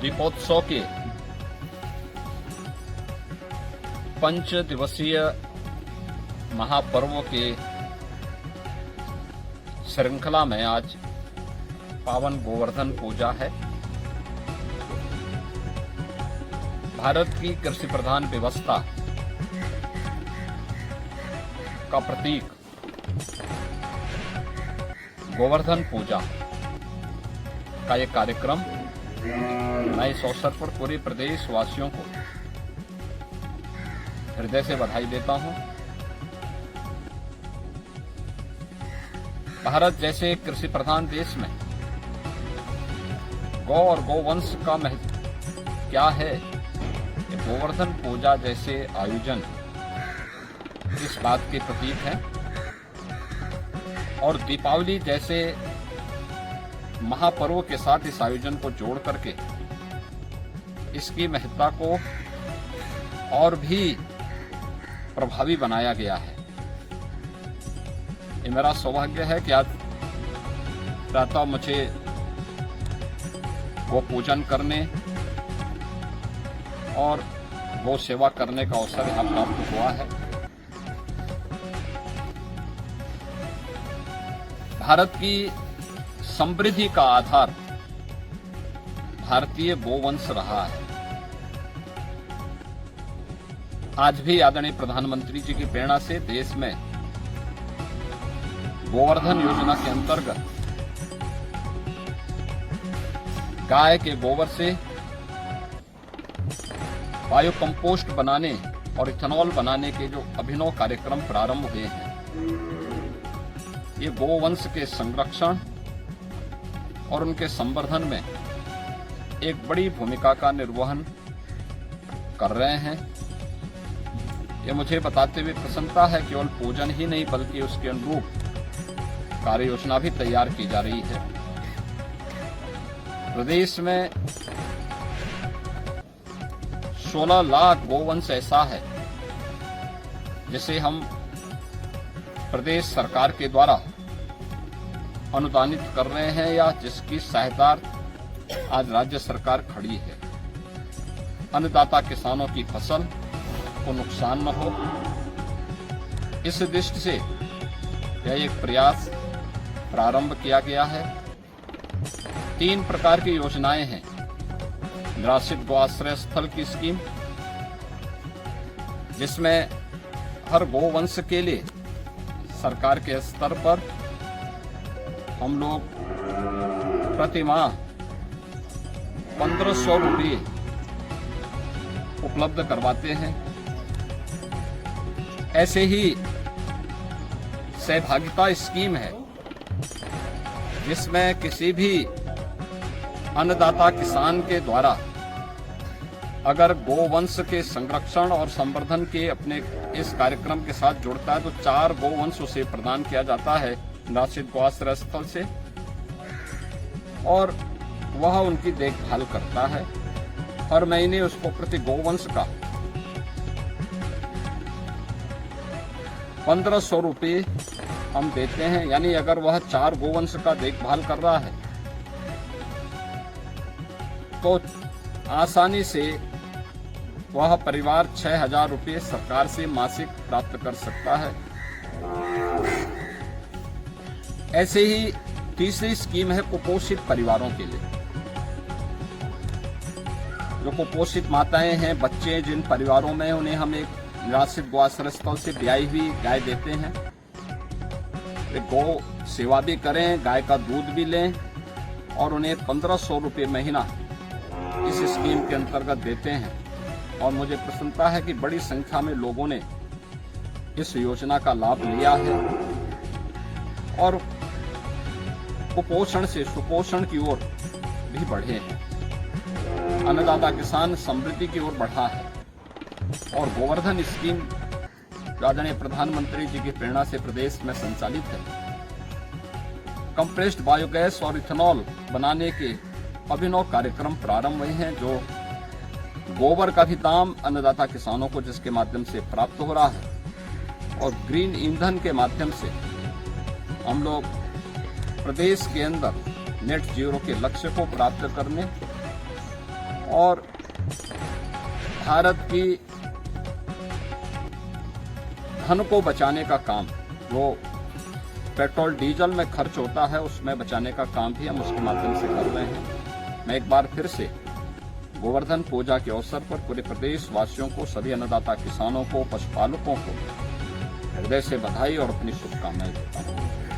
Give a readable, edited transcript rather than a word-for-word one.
दीपोत्सव के 5 दिवसीय महापर्व के श्रृंखला में आज पावन गोवर्धन पूजा है। भारत की कृषि प्रधान व्यवस्था का प्रतीक गोवर्धन पूजा का ये कार्यक्रम मैं इस अवसर पर पूरे प्रदेश वासियों को हृदय से बधाई देता हूं। भारत जैसे कृषि प्रधान देश में गौ और गौवंश का महत्व क्या है, ये गोवर्धन पूजा जैसे आयोजन इस बात के प्रतीक है। और दीपावली जैसे महापर्व के साथ इस आयोजन को जोड़ करके इसकी महत्ता को और भी प्रभावी बनाया गया है। ये मेरा सौभाग्य है कि आज प्रातः मुझे गो पूजन करने और गो सेवा करने का अवसर यहाँ प्राप्त हुआ है। भारत की समृद्धि का आधार भारतीय गोवंश रहा है। आज भी आदरणीय प्रधानमंत्री जी की प्रेरणा से देश में गोवर्धन योजना के अंतर्गत गाय के गोबर से बायो कंपोस्ट बनाने और इथेनॉल बनाने के जो अभिनव कार्यक्रम प्रारंभ हुए हैं, ये गोवंश के संरक्षण और उनके संवर्धन में एक बड़ी भूमिका का निर्वहन कर रहे हैं। ये मुझे बताते हुए प्रसन्नता है केवल पूजन ही नहीं बल्कि उसके अनुरूप कार्य योजना भी तैयार की जा रही है। प्रदेश में 16 लाख गोवंश ऐसा है जिसे हम प्रदेश सरकार के द्वारा अनुदानित कर रहे हैं या जिसकी सहायता आज राज्य सरकार खड़ी है। अन्नदाता किसानों की फसल को नुकसान न हो, इस दृष्टि से यह एक प्रयास प्रारंभ किया गया है। 3 प्रकार की योजनाएं हैं। निराश्रित गो आश्रय स्थल की स्कीम, जिसमें हर गोवंश के लिए सरकार के स्तर पर हम लोग प्रति माह 1500 रुपये उपलब्ध करवाते हैं। ऐसे ही सहभागिता स्कीम है जिसमें किसी भी अन्नदाता किसान के द्वारा अगर गोवंश के संरक्षण और संवर्धन के अपने इस कार्यक्रम के साथ जुड़ता है तो 4 गोवंश उसे प्रदान किया जाता है निराश्रित गो आश्रय स्थल से, और वह उनकी देखभाल करता है। हर महीने उसको प्रति गोवंश का 1500 रुपये हम देते हैं। यानी अगर वह 4 गोवंश का देखभाल कर रहा है तो आसानी से वह परिवार 6000 रुपये सरकार से मासिक प्राप्त कर सकता है। ऐसे ही तीसरी स्कीम है कुपोषित परिवारों के लिए। जो कुपोषित माताएं हैं, बच्चे जिन परिवारों में, उन्हें हम एक निराश्रित गो आश्रय स्थल से ब्याई हुई गाय देते हैं। वे गौ सेवा भी करें, गाय का दूध भी लें और उन्हें 1500 रुपये महीना इस स्कीम के अंतर्गत देते हैं। और मुझे प्रसन्नता है कि बड़ी संख्या में लोगों ने इस योजना का लाभ लिया है और कुपोषण से सुपोषण की ओर भी बढ़े हैं। अन्नदाता किसान समृद्धि की ओर बढ़ा है। और गोवर्धन स्कीम आदरणीय प्रधानमंत्री जी की प्रेरणा से प्रदेश में संचालित है। कंप्रेस्ड बायोगैस और इथेनॉल बनाने के अभिनव कार्यक्रम प्रारंभ हुए हैं, जो गोबर का भी दाम अन्नदाता किसानों को जिसके माध्यम से प्राप्त हो रहा है। और ग्रीन ईंधन के माध्यम से हम लोग प्रदेश के अंदर नेट जीरो के लक्ष्य को प्राप्त करने और भारत की धन को बचाने का काम, जो पेट्रोल डीजल में खर्च होता है उसमें बचाने का काम भी हम उसके माध्यम से कर रहे हैं। मैं एक बार फिर से गोवर्धन पूजा के अवसर पर पूरे प्रदेश वासियों को, सभी अन्नदाता किसानों को, पशुपालकों को हृदय से बधाई और अपनी शुभकामनाएं देता हूं।